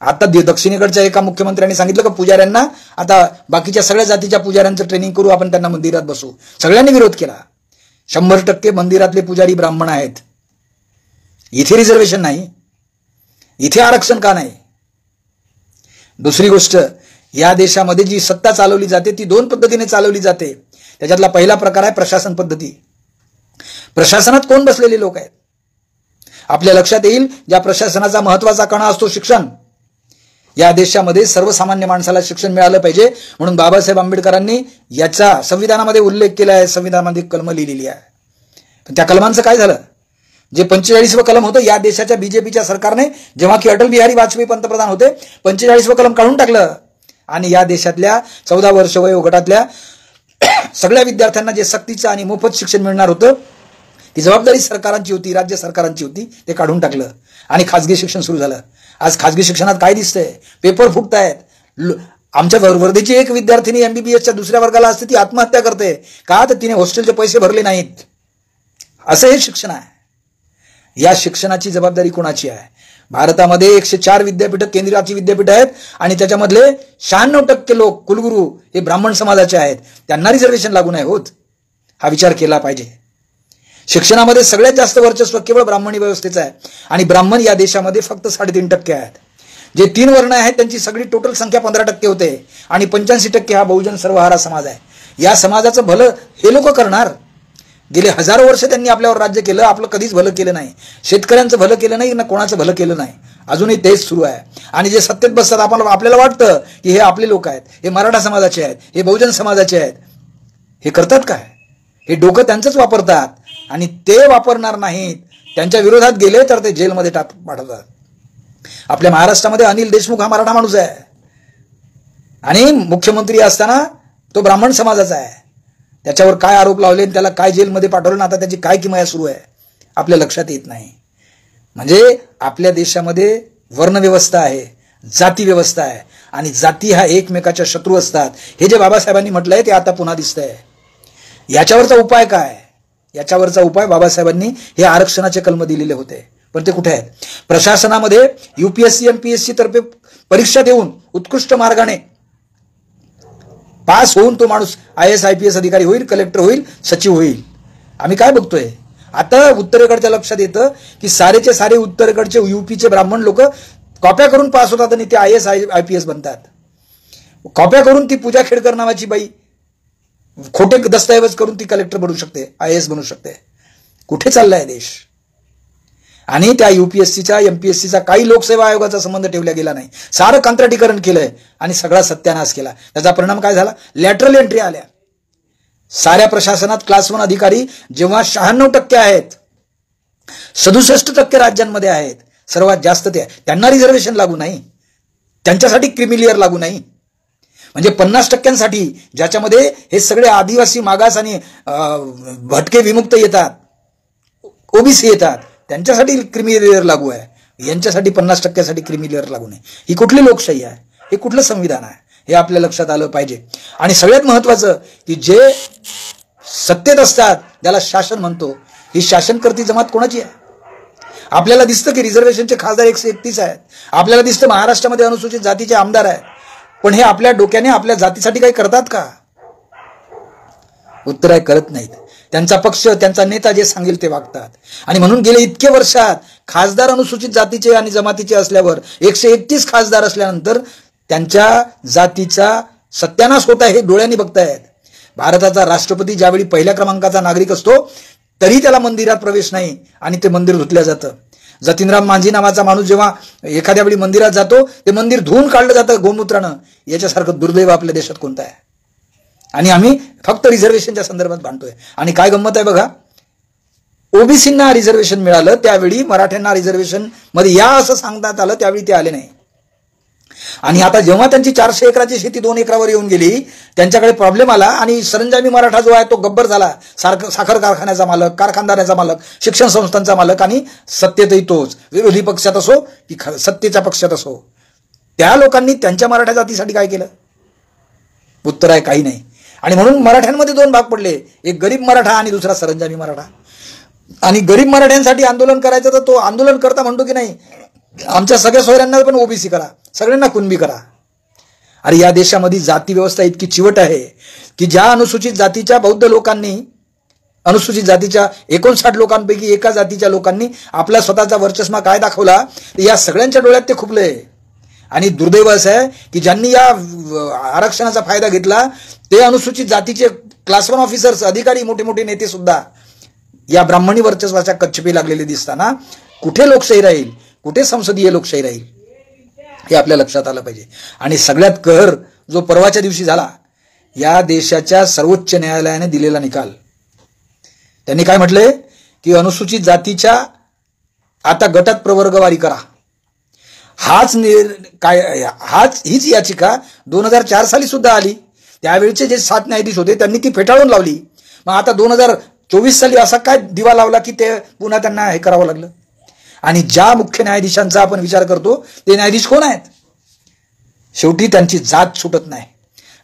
आता दक्षिणेकडच्या एका मुख्यमंत्र्यांनी सांगितलं की पुजाऱ्यांना आता बाकीच्या सगळ्या जातीच्या पुजाऱ्यांचं ट्रेनिंग करू, आपण त्यांना मंदिरात बसू. सगळ्यांनी विरोध केला. 100% मंदिरातले पुजारी ब्राह्मण आहेत. इथे रिझर्वेशन नाही, इथे आरक्षण का नाही? दुसरी गोष्ट, या देशामध्ये जी सत्ता चालवली जाते ती 2 पद्धतीने चालवली जाते. त्याच्यातला पहिला प्रकार आहे प्रशासन पद्धती. प्रशासनात कोण बसलेले लोक आहेत? आपल्या लक्षात येईल, ज्या प्रशासनाचा महत्वाचा कणा असतो शिक्षण. या देशामध्ये सर्वसामान्य माणसाला शिक्षण मिळालं पाहिजे म्हणून बाबासाहेब आंबेडकरांनी याचा संविधानामध्ये उल्लेख केला आहे, संविधानामध्ये कलम लिहिलेली आहे. पण त्या कलमांचं काय झालं? जे 45वं कलम होतं, या देशाच्या बीजेपीच्या सरकारने, जेव्हा की अटल बिहारी वाजपेयी पंतप्रधान होते, 45वं कलम काढून टाकलं आणि या देशातल्या 14 वर्ष वयोगटातल्या सगळ्या विद्यार्थ्यांना जे सक्तीचं आणि मोफत शिक्षण मिळणार होतं, ती जबाबदारी सरकारांची होती, राज्य सरकारांची होती, ते काढून टाकलं आणि खाजगी शिक्षण सुरू झालं. आज खाजगी शिक्षणात काय दिसतंय? पेपर फुटतायत. आमच्या वर्धेची एक विद्यार्थिनी MBBSच्या 2ऱ्या वर्गाला असते, ती आत्महत्या करते. का? तर तिने हॉस्टेलचे पैसे भरले नाहीत. असं हे शिक्षण आहे. या शिक्षणाची जबाबदारी कोणाची आहे? भारतामध्ये 104 विद्यापीठं केंद्राची विद्यापीठ आहेत आणि त्याच्यामधले 96% लोक कुलगुरू हे ब्राह्मण समाजाचे आहेत. त्यांना रिझर्वेशन लागू नाही होत. हा विचार केला पाहिजे. शिक्षणामध्ये सगळ्यात जास्त वर्चस्व केवळ ब्राह्मणी व्यवस्थेचं आहे आणि ब्राह्मण या देशामध्ये फक्त 3.5% आहेत. जे 3 वर्ण आहेत त्यांची सगळी टोटल संख्या 15% होते आणि 85% हा बहुजन सर्वहारा समाज आहे. या समाजाचं भलं हे लोक करणार. गेले हजारो वर्ष त्यांनी आपल्यावर राज्य केलं, आपलं कधीच भलं केलं नाही. शेतकऱ्यांचं भलं केलं नाही ना, कोणाचं भलं केलं नाही. अजूनही तेच सुरू आहे. आणि जे सत्तेत बसतात, आपल्याला वाटतं की हे आपले लोक आहेत, हे मराठा समाजाचे आहेत, हे बहुजन समाजाचे आहेत. हे करतात काय? हे डोकं त्यांचंच वापरतात आणि ते वापरणार नाहीत. त्यांच्या विरोधात गेले तर ते जेलमध्ये पाठवतात. आपल्या महाराष्ट्रामध्ये अनिल देशमुख हा मराठा माणूस आहे आणि मुख्यमंत्री असताना तो ब्राह्मण समाजाचा आहे. त्याच्यावर काय आरोप लावले, त्याला काय जेलमध्ये पाठवलं, आता त्याची काय किमया सुरू आहे आपल्या लक्षात येत नाही. म्हणजे आपल्या देशामध्ये वर्णव्यवस्था आहे, जाती व्यवस्था आहे आणि जाती हा एकमेकाच्या शत्रू असतात. हे जे बाबासाहेबांनी म्हटलंय ते आता पुन्हा दिसतंय. याच्यावरचा उपाय काय? याच्यावरचा उपाय बाबासाहेबांनी हे आरक्षणाचे कलम दिलेले होते, पण ते कुठे आहेत? प्रशासनामध्ये UPSC MPSC तर्फे परीक्षा देऊन उत्कृष्ट मार्गाने पास होऊन तो माणूस IAS IPS अधिकारी होईल, कलेक्टर होईल, सचिव होईल. आम्ही काय बघतोय आता? उत्तरेकडच्या लक्षात येतं की सारेचे सारे उत्तरेकडचे UPचे ब्राह्मण लोक कॉप्या करून पास होतात आणि ते IAS IPS बनतात. कॉप्या करून ती पूजा खेडकर नावाची बाई खोटे दस्तऐवज करून ती कलेक्टर बनू शकते, IAS बनू शकते. कुठे चाललाय देश? आणि त्या UPSCचा MPSCचा काही लोकसेवा आयोगाचा संबंध ठेवला गेला नाही. सारं कंत्राटीकरण केलंय आणि सगळा सत्यानाश केला. त्याचा परिणाम काय झाला? लॅटरल एंट्री आल्या. साऱ्या प्रशासनात क्लास 1 अधिकारी जेव्हा 96% आहेत, 67% राज्यांमध्ये आहेत, सर्वात जास्त त्यांना रिझर्वेशन लागू नाही, त्यांच्यासाठी क्रिमी लेअर लागू नाही. म्हणजे 50% ज्याच्यामध्ये हे सगळे आदिवासी मागास आणि भटके विमुक्त येतात, OBC येतात, त्यांच्यासाठी क्रिमी लेअर लागू आहे. यांच्यासाठी 50% क्रिमी लेअर लागू नाही. ही कुठली लोकशाही आहे? हे कुठलं संविधान आहे? हे आपल्या लक्षात आलं पाहिजे. आणि सगळ्यात महत्वाचं की जे सत्तेत असतात ज्याला शासन म्हणतो, ही शासनकर्ती जमात कोणाची आहे? आपल्याला दिसतं की रिझर्वेशनचे खासदार 131 आहेत. आपल्याला दिसतं महाराष्ट्रामध्ये अनुसूचित जातीचे आमदार आहेत. पण हे आपल्या डोक्याने आपल्या जातीसाठी काही करतात का? उत्तर आहे, करत नाहीत. त्यांचा पक्ष, त्यांचा नेता जे सांगेल ते वागतात. आणि म्हणून गेले इतके वर्षात खासदार अनुसूचित जातीचे आणि जमातीचे असल्यावर 131 खासदार असल्यानंतर त्यांच्या जातीचा सत्यानाश होत आहे हे डोळ्यांनी बघतायत. भारताचा राष्ट्रपती ज्यावेळी पहिल्या क्रमांकाचा नागरिक असतो तरी त्याला मंदिरात प्रवेश नाही आणि ते मंदिर धुतलं जातं. जतीनराम मांझी नावाचा माणूस जेव्हा एखाद्या वेळी मंदिरात जातो ते मंदिर धुवून काढलं जातं गोमूत्रानं. याच्यासारखं दुर्दैव आपल्या देशात कोणतं आहे? आणि आम्ही फक्त रिझर्वेशनच्या संदर्भात भांडतोय. आणि काय गंमत आहे बघा, ओबीसींना रिझर्वेशन मिळालं त्यावेळी मराठ्यांना रिझर्वेशन मध्ये या असं सांगण्यात आलं, त्यावेळी ते आले नाही. आणि आता जेव्हा त्यांची 400 एकराची शेती 2 एकरावर येऊन गेली, त्यांच्याकडे प्रॉब्लेम आला आणि सरंजामी मराठा जो आहे तो गब्बर झाला. साखर कारखान्याचा मालक, कारखानदाराचा मालक, शिक्षण संस्थांचा मालक आणि सत्तेतही तोच, विरोधी पक्षात असो की सत्तेच्या पक्षात असो. त्या लोकांनी त्यांच्या मराठा जातीसाठी काय केलं? उत्तर आहे काही नाही. आणि म्हणून मराठ्यांमध्ये 2 भाग पडले, एक गरीब मराठा आणि दुसरा सरंजामी मराठा. आणि गरीब मराठ्यांसाठी आंदोलन करायचं तर तो आंदोलन करता म्हणतो की नाही, आमच्या सगळ्या सोयऱ्यांना पण ओबीसी करा, सगळ्यांना कुणबी करा. अरे या देशामध्ये जाती व्यवस्था इतकी चिवट आहे की ज्या अनुसूचित जातीच्या बौद्ध लोकांनी, अनुसूचित जातीच्या 59 लोकांपैकी एका जातीच्या लोकांनी आपला स्वतःचा वर्चस्व काय दाखवला, या सगळ्यांच्या डोळ्यात ते खुपले. आणि दुर्दैव असं आहे की ज्यांनी या आरक्षणाचा फायदा घेतला ते अनुसूचित जातीचे क्लास 1 ऑफिसर्स, अधिकारी, मोठे मोठे नेते सुद्धा या ब्राह्मणी वर्चस्वाच्या कच्छपी लागलेले दिसताना कुठे लोकशाही राहील, कुठे संसदीय लोकशाही राहील, हे आपल्या लक्षात आलं पाहिजे. आणि सगळ्यात कहर जो परवाच्या दिवशी झाला, या देशाच्या सर्वोच्च न्यायालयाने दिलेला निकाल. त्यांनी काय म्हटले की अनुसूचित जातीच्या आता गटात प्रवर्गवारी करा. हीच याचिका 2004 साली सुद्धा आली. त्यावेळचे जे 7 न्यायाधीश होते त्यांनी ती फेटाळून लावली. मग आता 2024 साली असा काय दिवा लावला की ते पुन्हा त्यांना हे करावं लागलं. आणि ज्या मुख्य न्यायाधीशांचा आपण विचार करतो ते न्यायाधीश कोण आहेत? शेवटी त्यांची जात सुटत नाही.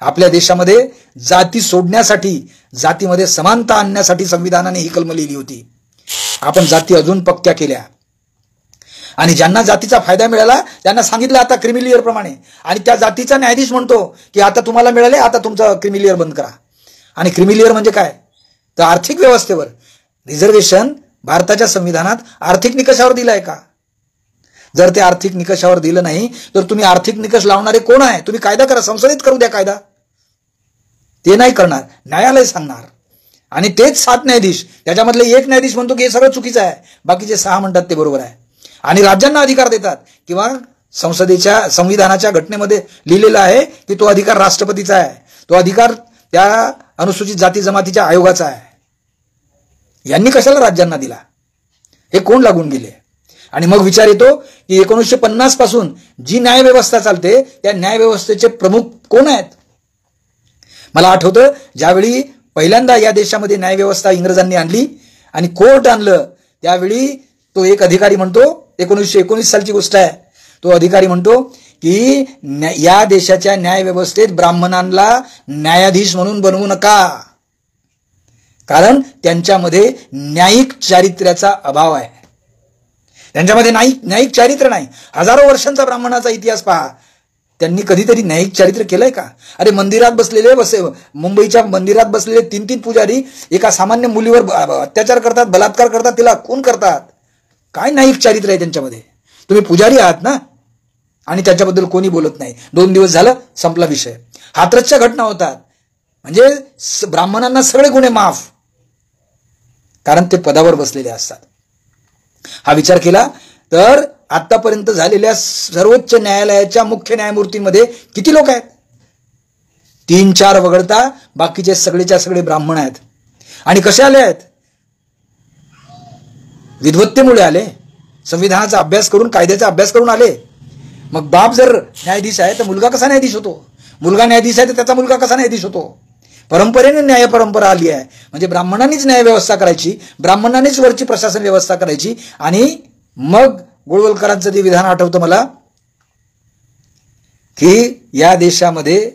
आपल्या देशामध्ये जाती सोडण्यासाठी, जातीमध्ये समानता आणण्यासाठी संविधानाने ही कलम लिहिली होती. आपण जाती अजून पक्क्या केल्या आणि ज्यांना जातीचा फायदा मिळाला त्यांना सांगितलं आता क्रिमिलियर प्रमाणे, आणि त्या जातीचा न्यायाधीश म्हणतो की आता तुम्हाला मिळाले, आता तुमचं क्रिमिलियर बंद करा. आणि क्रिमिलियर म्हणजे काय? तर आर्थिक व्यवस्थेवर रिझर्वेशन भारताच्या संविधानात आर्थिक निकषावर दिलाय का? जर ते आर्थिक निकषावर दिलं नाही तर तुम्ही आर्थिक निकष लावणारे कोण आहे? तुम्ही कायदा करा, संसदेत करू द्या कायदा. ते नाही करणार, न्यायालय सांगणार. आणि तेच 7 न्यायाधीश, त्याच्यामधले एक न्यायाधीश म्हणतो की हे सगळं चुकीचं आहे, बाकीचे 6 म्हणतात ते बरोबर आहे. आणि राज्यांना अधिकार देतात किंवा संसदेच्या संविधानाच्या घटनेमध्ये लिहिलेलं आहे की तो अधिकार राष्ट्रपतीचा आहे, तो अधिकार त्या अनुसूचित जाती जमातीच्या आयोगाचा आहे. यांनी कशाला राज्यांना दिला? हे कोण लागून गेले? आणि मग विचार येतो की 1950 पासून जी न्यायव्यवस्था चालते त्या न्यायव्यवस्थेचे प्रमुख कोण आहेत? मला आठवतं ज्यावेळी पहिल्यांदा या देशामध्ये न्यायव्यवस्था इंग्रजांनी आणली आणि कोर्ट आणलं, त्यावेळी तो एक अधिकारी म्हणतो, 1919 सालची गोष्ट आहे, तो अधिकारी म्हणतो की या देशाच्या न्यायव्यवस्थेत ब्राह्मणांना न्यायाधीश म्हणून बनवू नका, कारण त्यांच्यामध्ये न्यायिक चारित्र्याचा अभाव आहे. त्यांच्यामध्ये न्यायिक चारित्र्य नाही. हजारो वर्षांचा ब्राह्मणाचा इतिहास पहा, त्यांनी कधीतरी न्यायिक चारित्र्य केलंय का? अरे मंदिरात बसलेले मुंबईच्या मंदिरात बसलेले 3 पुजारी एका सामान्य मुलीवर अत्याचार करतात, बलात्कार करतात, तिला खून करतात. काय न्यायिक चारित्र्य आहे त्यांच्यामध्ये? तुम्ही पुजारी आहात ना? आणि त्याच्याबद्दल कोणी बोलत नाही. 2 दिवस झालं, संपला विषय. हाथरसच्या घटना होतात, म्हणजे ब्राह्मणांना सगळे गुन्हे माफ, कारण ते पदावर बसलेले असतात. हा विचार केला तर आतापर्यंत झालेल्या सर्वोच्च न्यायालयाच्या मुख्य न्यायमूर्तींमध्ये किती लोक आहेत? 3-4 वगळता बाकीचे सगळेच्या सगळे ब्राह्मण आहेत. आणि कसे आले आहेत? विद्वत्तेमुळे आले, संविधानाचा अभ्यास करून, कायद्याचा अभ्यास करून आले. मग बाप जर न्यायाधीश आहे तर मुलगा कसा न्यायाधीश होतो? मुलगा न्यायाधीश आहे तर त्याचा मुलगा कसा न्यायाधीश होतो? परंपरेने न्याय परंपरा आली आहे. म्हणजे ब्राह्मणांनीच न्याय व्यवस्था करायची, ब्राह्मणांनीच वरची प्रशासन व्यवस्था करायची. आणि मग गोळवलकरांचं ते विधान आठवतं मला की या देशामध्ये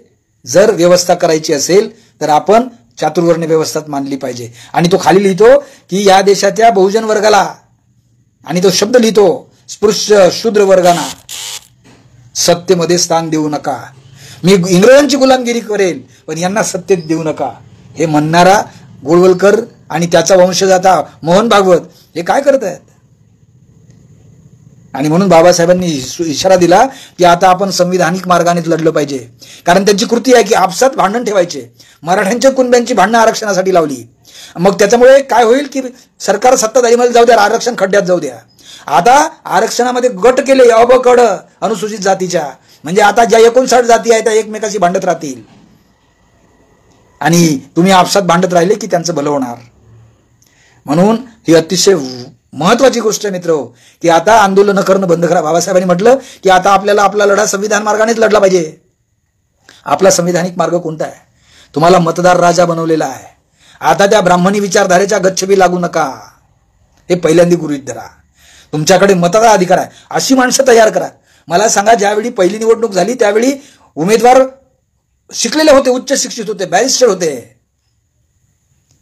जर व्यवस्था करायची असेल तर आपण चातुर्वर्ण व्यवस्थाच मानली पाहिजे. आणि तो खाली लिहितो की या देशाच्या बहुजन वर्गाला, आणि तो शब्द लिहितो, स्पृश्य शूद्र वर्गांना सत्तेमध्ये स्थान देऊ नका. मी इंग्रजांची गुलामगिरी करेल पण यांना सत्तेत देऊ नका, हे म्हणणारा गोळवलकर आणि त्याचा वंशजाता मोहन भागवत हे काय करत आहेत? आणि म्हणून बाबासाहेबांनी इशारा दिला की आता आपण संविधानिक मार्गानेच लढलं पाहिजे, कारण त्यांची कृती आहे की आपसात भांडण ठेवायचे. मराठ्यांच्या कुणब्यांची भांडणं आरक्षणासाठी लावली. मग त्याच्यामुळे काय होईल की सरकार सत्ताधारीमध्ये जाऊ द्या, आरक्षण खड्ड्यात जाऊ द्या. आता आरक्षणामध्ये गट केले अ ब क ड अनुसूचित जातीच्या, म्हणजे आता ज्या 59 जाती आहेत त्या एकमेकाशी भांडत राहतील. आणि तुम्ही आपसात भांडत राहिले की त्यांचं भलं होणार. म्हणून ही अतिशय महत्वाची गोष्ट आहे मित्र, की आता आंदोलन करणं बंद करा. बाबासाहेबांनी म्हटलं की आता आपल्याला आपला लढा संविधान मार्गानेच लढला पाहिजे. आपला संविधानिक मार्ग कोणता आहे? तुम्हाला मतदार राजा बनवलेला आहे. आता त्या ब्राह्मणी विचारधारेच्या गच्छबी लागू नका, हे पहिल्यांदा गृहीत धरा. तुमच्याकडे मतदार अधिकार आहे, अशी माणसं तयार करा. मला सांगा, ज्यावेळी पहिली निवडणूक झाली त्यावेळी उमेदवार शिकलेले होते, उच्च शिक्षित होते, बॅरिस्टर होते,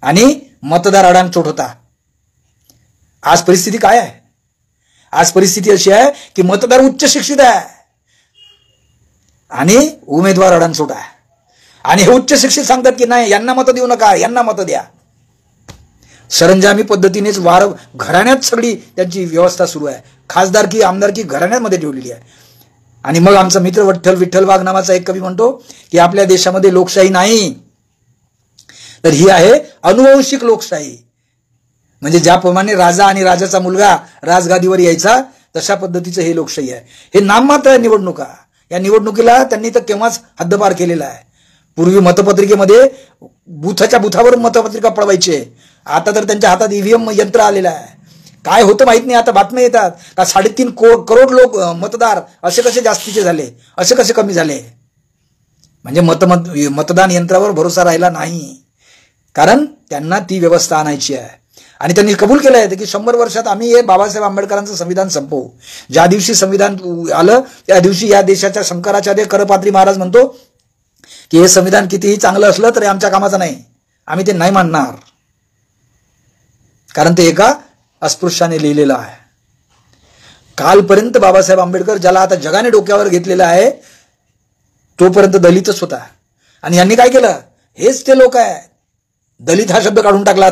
आणि मतदार अडाणचोट होता. आज परिस्थिती काय आहे? आज परिस्थिती अशी आहे की मतदार उच्च शिक्षित आहे आणि उमेदवार अडाणचोट आहे. आणि हे उच्च शिक्षित सांगतात की नाही, यांना मतं देऊ नका, यांना मतं द्या. सरंजामी पद्धतीनेच वार घराण्यात सगळी त्यांची व्यवस्था सुरू आहे. खासदारकी आमदारकी घराण्यामध्ये ठेवलेली आहे. आणि मग आमचा मित्र विठ्ठल वाघ नावाचा एक कवी म्हणतो की आपल्या देशामध्ये लोकशाही नाही, तर ही आहे अनुवंशिक लोकशाही. म्हणजे ज्याप्रमाणे राजा आणि राजाचा मुलगा राजगादीवर यायचा, तशा पद्धतीचं हे लोकशाही आहे. हे नाममात्र आहे निवडणुका. या निवडणुकीला त्यांनी तर केव्हाच हद्दपार केलेला आहे. पूर्वी मतपत्रिकेमध्ये बुथाच्या बुथावर मतपत्रिका पळवायचे, आता तर त्यांच्या हातात ईव्हीएम यंत्र आलेलं आहे. काय होतं माहित नाही. आता बातम्या येतात का 3.5 करोड लोक मतदार असे कसे जास्तीचे झाले, असे कसे कमी झाले. म्हणजे मतदान यंत्रावर भरोसा राहिला नाही, कारण त्यांना ती व्यवस्था आणायची आहे. आणि त्यांनी कबूल केलं आहे की 100 वर्षात आम्ही हे बाबासाहेब आंबेडकरांचं संविधान संपवू. ज्या दिवशी संविधान आलं त्या दिवशी या देशाच्या शंकराचार्य करपात्री महाराज म्हणतो की हे संविधान कितीही चांगलं असलं तरी आमच्या कामाचं नाही, आम्ही ते नाही मानणार, कारण ते एका अस्पृश्याने लिहिलेलं आहे. कालपर्यंत बाबासाहेब आंबेडकर, ज्याला आता जगाने डोक्यावर घेतलेलं आहे, तोपर्यंत दलितच होता. आणि यांनी काय केलं? हेच ते लोक आहेत. दलित हा शब्द काढून टाकला.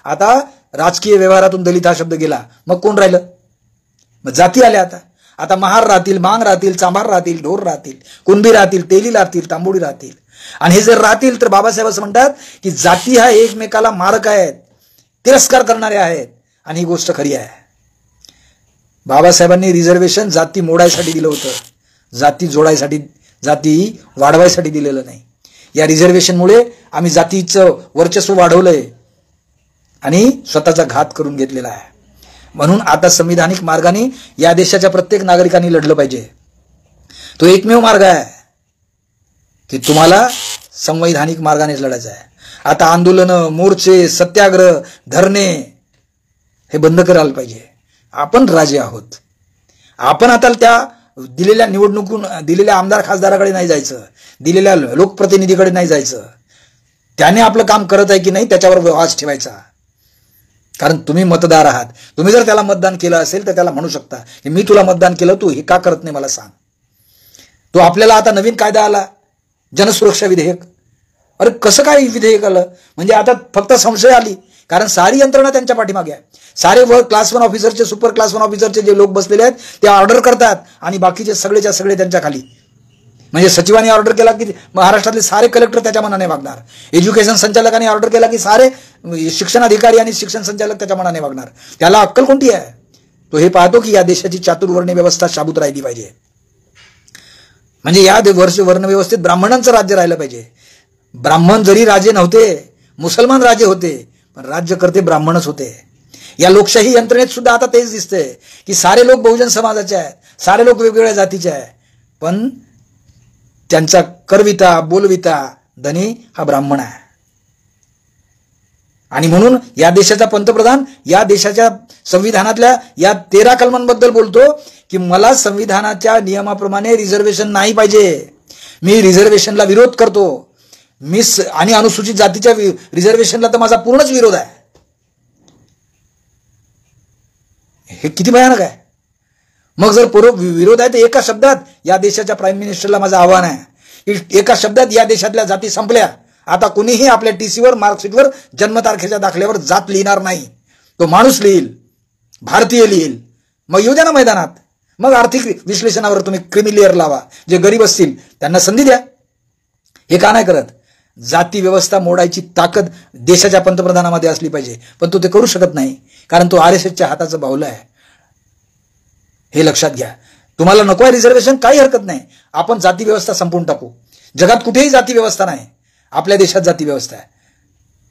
आता राजकीय व्यवहारातून दलित हा शब्द गेला. मग कोण राहिलं? मग जाती आल्या. आता महार राहतील, मांग राहतील, चांभार राहतील, ढोर राहतील, कुणबी राहतील, तेली राहतील, तांबोळी राहतील. आणि हे जर राहतील तर बाबासाहेब असं म्हणतात की जाती हा एकमेकाला मारक आहेत, तिरस्कार करणारे आहेत. आणि ही गोष्ट खरी आहे. बाबासाहेबांनी रिझर्वेशन जाती मोडायसाठी दिलं होतं, जाती जोडायसाठी, जाती वाढवायसाठी दिलेलं नाही. या रिझर्वेशनमुळे आम्ही जातीचं वर्चस्व वाढवलंय आणि स्वतःचा घात करून घेतलेला आहे. म्हणून आता संविधानिक मार्गाने या देशाच्या प्रत्येक नागरिकांनी लढलं पाहिजे. तो एकमेव मार्ग आहे की तुम्हाला संवैधानिक मार्गानेच लढायचं आहे. आता आंदोलनं, मोर्चे, सत्याग्रह, धरणे हे बंद करायला पाहिजे. आपण राजे आहोत. आपण आता त्या दिलेल्या निवडणुकीतून दिलेल्या आमदार खासदाराकडे नाही जायचं, दिलेल्या लोकप्रतिनिधीकडे नाही जायचं. त्याने आपलं काम करत आहे की नाही त्याच्यावर वाच ठेवायचा. कारण तुम्ही मतदार आहात. तुम्ही जर त्याला मतदान केलं असेल तर त्याला म्हणू शकता की मी तुला मतदान केलं, तू हे का करत नाही मला सांग. तो आपल्याला आता नवीन कायदा आला, जनसुरक्षा विधेयक. अरे कसं काय विधेयक आलं? म्हणजे आता फक्त संशय आली, कारण सारी यंत्रणा त्यांच्या पाठीमागे आहे. सारे क्लास 1 ऑफिसरचे, सुपर क्लास 1 ऑफिसरचे जे लोक बसलेले आहेत ते ऑर्डर करतात आणि बाकीचे सगळेच्या सगळे त्यांच्या खाली. म्हणजे सचिवांनी ऑर्डर केला की महाराष्ट्रातले सारे कलेक्टर त्याच्या मनाने वागणार. एज्युकेशन संचालकांनी ऑर्डर केला की सारे शिक्षण अधिकारी आणि शिक्षण संचालक त्याच्या मनाने वागणार. त्याला अक्कल कोणती आहे? तो हे पाहतो की या देशाची चातुर्वर्ण्य व्यवस्था शाबूत राहिली पाहिजे. म्हणजे या वर्ण व्यवस्थेत ब्राह्मणांचं राज्य राहिलं पाहिजे. ब्राह्मण जरी राजे नव्हते, मुसलमान राजे होते, पण राज्यकर्ते ब्राह्मणच होते. या लोकशाही यंत्रणेत सुद्धा आता तेच दिसतंय की सारे लोक बहुजन समाजाचे आहेत, सारे लोक वेगवेगळ्या जातीचे आहेत, पण त्यांचा करविता, बोलविता, धनी हा ब्राह्मण आहे. आणि म्हणून या देशाचा पंतप्रधान या देशाच्या संविधानातल्या या 13 कलमांबद्दल बोलतो की मला संविधानाच्या नियमाप्रमाणे रिझर्वेशन नाही पाहिजे, मी रिझर्वेशनला विरोध करतो. आणि अनुसूचित जातीच्या रिझर्वेशनला तर माझा पूर्णच विरोध आहे. हे किती भयानक आहे. मग जर विरोध आहे तर एका शब्दात या देशाच्या प्राईम मिनिस्टरला माझं आव्हान आहे की एका शब्दात या देशातल्या जाती संपल्या. आता कुणीही आपल्या टीसीवर, मार्कशीटवर, जन्मतारखेच्या दाखल्यावर जात लिहिणार नाही. तो माणूस लिहिल, भारतीय लिहिल. मग येऊ द्या ना मैदानात. मग आर्थिक विश्लेषणावर तुम्ही क्रिमी लेअर लावा. जे गरीब असतील त्यांना संधी द्या. हे का नाही करत? जाती व्यवस्था मोडायची ताकद देशाच्या पंतप्रधानामध्ये असली पाहिजे, पण तो ते करू शकत नाही, कारण तो RSSच्या हाताचं बाहुलं आहे. हे लक्षात घ्या. तुम्हाला नको आहे रिझर्वेशन, काही हरकत नाही. आपण जाती व्यवस्था संपवून टाकू. जगात कुठेही जाती व्यवस्था नाही. आपल्या देशात जाती व्यवस्था आहे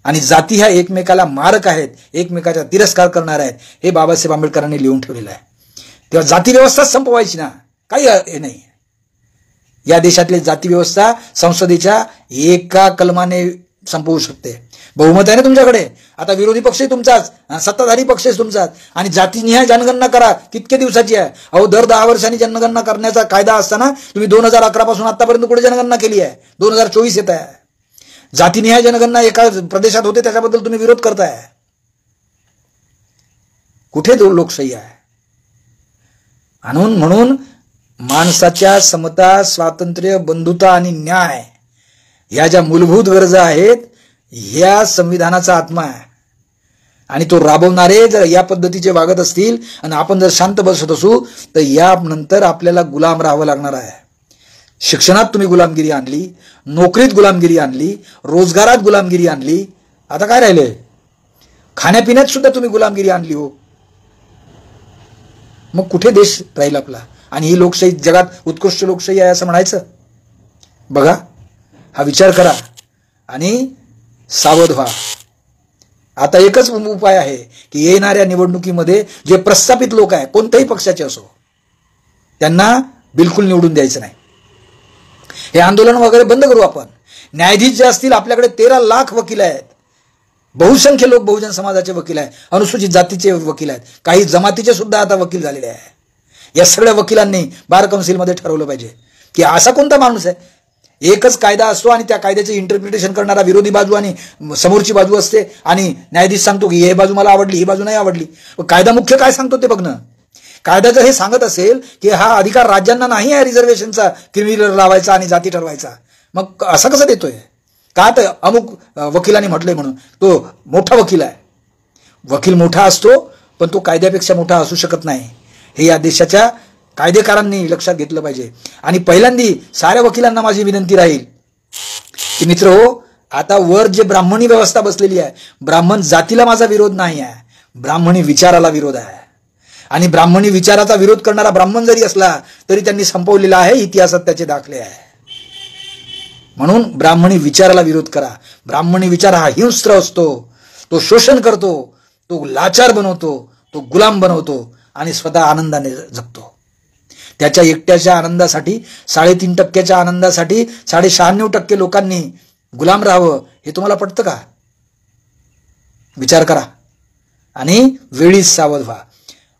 आणि जाती ह्या एकमेकाला मारक आहेत, एकमेकाचा तिरस्कार करणार आहेत, हे बाबासाहेब आंबेडकरांनी लिहून ठेवलेलं आहे. तेव्हा जाती व्यवस्थाच संपवायची ना, काही हे नाही. या देशातली जाती व्यवस्था संसदेच्या एका कलमाने संपवू शकते. बहुमत आहे ना तुमच्याकडे. आता विरोधी पक्षही तुमचाच, सत्ताधारी पक्षही तुमचाच, आणि जातीनिहाय जनगणना करा. कितके दिवसाची आहे? अहो, दर 10 वर्षांनी जनगणना करण्याचा कायदा असताना तुम्ही 2011 पासून आतापर्यंत कुठे जनगणना केली आहे? 2024 येत आहे. जातीनिहाय जनगणना एका प्रदेशात होते त्याच्याबद्दल तुम्ही विरोध करताय. कुठे लोकशाही आहे? म्हणून माणसाच्या समता, स्वातंत्र्य, बंधुता आणि न्याय ह्या ज्या मूलभूत गरजा आहेत, ह्या संविधानाचा आत्मा आहे. आणि तो राबवणारे जर या पद्धतीचे वागत असतील आणि आपण जर शांत बसत असू तर यानंतर आपल्याला गुलाम राहावं लागणार आहे. शिक्षणात तुम्ही गुलामगिरी आणली, नोकरीत गुलामगिरी आणली, रोजगारात गुलामगिरी आणली. आता काय राहिले? खाण्यापिण्यात सुद्धा तुम्ही गुलामगिरी आणली हो. मग कुठे देश राहील आपला? आणि ही लोकशाही जगात उत्कृष्ट लोकशाही आहे असं म्हणायचं? बघा, हा विचार करा आणि सावध व्हा. आता एकच उपाय आहे की येणाऱ्या निवडणुकीमध्ये जे प्रस्थापित लोक आहेत, कोणत्याही पक्षाचे असो, त्यांना बिलकुल निवडून द्यायचं नाही. हे आंदोलन वगैरे बंद करू आपण. न्यायाधीश जे असतील, आपल्याकडे 13 लाख वकील आहेत. बहुसंख्य लोक बहुजन समाजाचे वकील आहेत, अनुसूचित जातीचे वकील आहेत, काही जमातीचे सुद्धा आता वकील झालेले आहे. या सगळ्या वकिलांनी बार काउन्सिलमध्ये ठरवलं पाहिजे की असा कोणता माणूस आहे. एकच कायदा असतो आणि त्या कायद्याचे इंटरप्रिटेशन करणारा विरोधी बाजू आणि समोरची बाजू असते, आणि न्यायाधीश सांगतो की ही बाजू मला आवडली, ही बाजू नाही आवडली. कायदा मुख्य काय सांगतो ते बघणं. कायदा जर हे सांगत असेल की हा अधिकार राज्यांना नाही आहे रिझर्वेशनचा, क्रिमिनल लावायचा आणि जाती ठरवायचा, मग असं कसं देतोय? का तर अमुक वकिलांनी म्हटलंय म्हणून. तो मोठा वकील आहे. वकील मोठा असतो पण तो कायद्यापेक्षा मोठा असू शकत नाही. हे या देशाच्या कायदेकारांनी लक्षात घेतलं पाहिजे. आणि पहिल्यांदी साऱ्या वकिलांना माझी विनंती राहील की मित्र हो, आता वर जे ब्राह्मणी व्यवस्था बसलेली आहे, ब्राह्मण जातीला माझा विरोध नाही आहे, ब्राह्मणी विचाराला विरोध आहे. आणि ब्राह्मणी विचाराचा विरोध करणारा ब्राह्मण जरी असला तरी त्यांनी संपवलेला आहे, इतिहासात त्याचे दाखले आहे. म्हणून ब्राह्मणी विचाराला विरोध करा. ब्राह्मणी विचार हा हिंस्त्र असतो, तो शोषण करतो, तो लाचार बनवतो, तो गुलाम बनवतो आणि स्वतः आनंदाने जगतो. त्याच्या एकट्याच्या आनंदासाठी, 3.5% आनंदासाठी 96% लोकांनी गुलाम राहावं, हे तुम्हाला पटतं का? विचार करा आणि वेळीच सावध व्हा.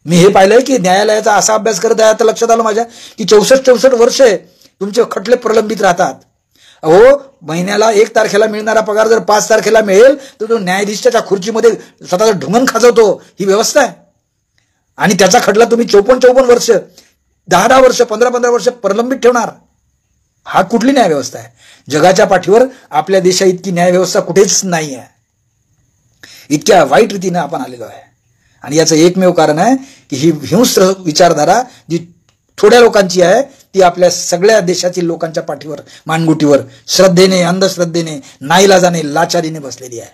मी हे पाहिलंय की न्यायालयाचा असा अभ्यास करत आहे, आता लक्षात आलं माझ्या की 64 वर्षे तुमचे खटले प्रलंबित राहतात. अहो, महिन्याला 1 तारखेला मिळणारा पगार जर 5 तारखेला मिळेल तर तो न्यायाधीशाच्या खुर्चीमध्ये स्वतःचं ढुंगण खाजवतो. ही व्यवस्था आहे. आणि त्याचा खटला तुम्ही 54 वर्ष, 10 वर्ष, 15 वर्ष प्रलंबित ठेवणार. हा कुठली न्याय व्यवस्था आहे? जगाच्या पाठीवर आपल्या देशा इतकी न्याय व्यवस्था कुठेच नाही आहे. इतक्या वाईट रीतीने आपण आलेलो आहे. आणि याचं एकमेव कारण आहे की ही हिंस्र विचारधारा जी थोड्या लोकांची आहे, ती आपल्या सगळ्या देशातील लोकांच्या पाठीवर, मानगुटीवर श्रद्धेने, अंधश्रद्धेने, नाईलाजाने, लाचारीने बसलेली आहे.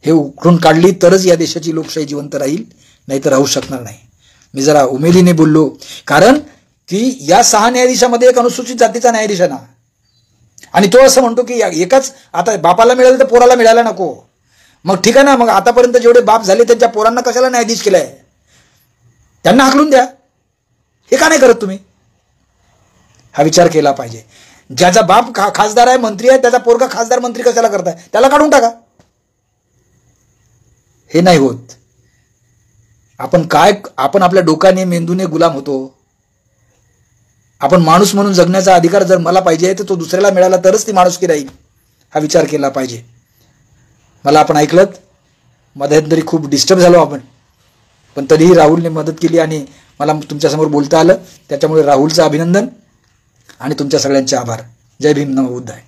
हे उकळून काढली तरच या देशाची लोकशाही जिवंत राहील, नाही तर राहू शकणार नाही. मी जरा उमेदीने बोललो कारण की या 6 न्यायाधीशामध्ये एक अनुसूचित जातीचा न्यायाधीश आहे ना, आणि तो असं म्हणतो की एकाच, आता बापाला मिळालं तर पोराला मिळायला नको. मग ठीक आहे ना, मग आतापर्यंत जेवढे बाप झाले त्यांच्या पोरांना कशाला न्यायाधीश केलाय? त्यांना हाकलून द्या. हे का नाही करत तुम्ही? हा विचार केला पाहिजे. ज्याचा बाप खासदार आहे, मंत्री आहे, त्याचा पोरगा खासदार मंत्री कशाला करताय? त्याला काढून टाका. हे नाही होत. आपण आपल्या डोक्याने, मेंदूने गुलाम होतो. आपण माणूस म्हणून जगण्याचा अधिकार जर मला पाहिजे तर तो दुसऱ्याला मिळाला तरच ती माणुसकी राहील. हा विचार केला पाहिजे. मला आपण ऐकलत, मध्यंतरी खूप डिस्टर्ब झालो आपण, पण तरीही राहुलने मदत केली आणि मला तुमच्यासमोर बोलता आलं. त्याच्यामुळे राहुलचं अभिनंदन आणि तुमच्या सगळ्यांचे आभार. जय भीम, नमो बुद्धाय.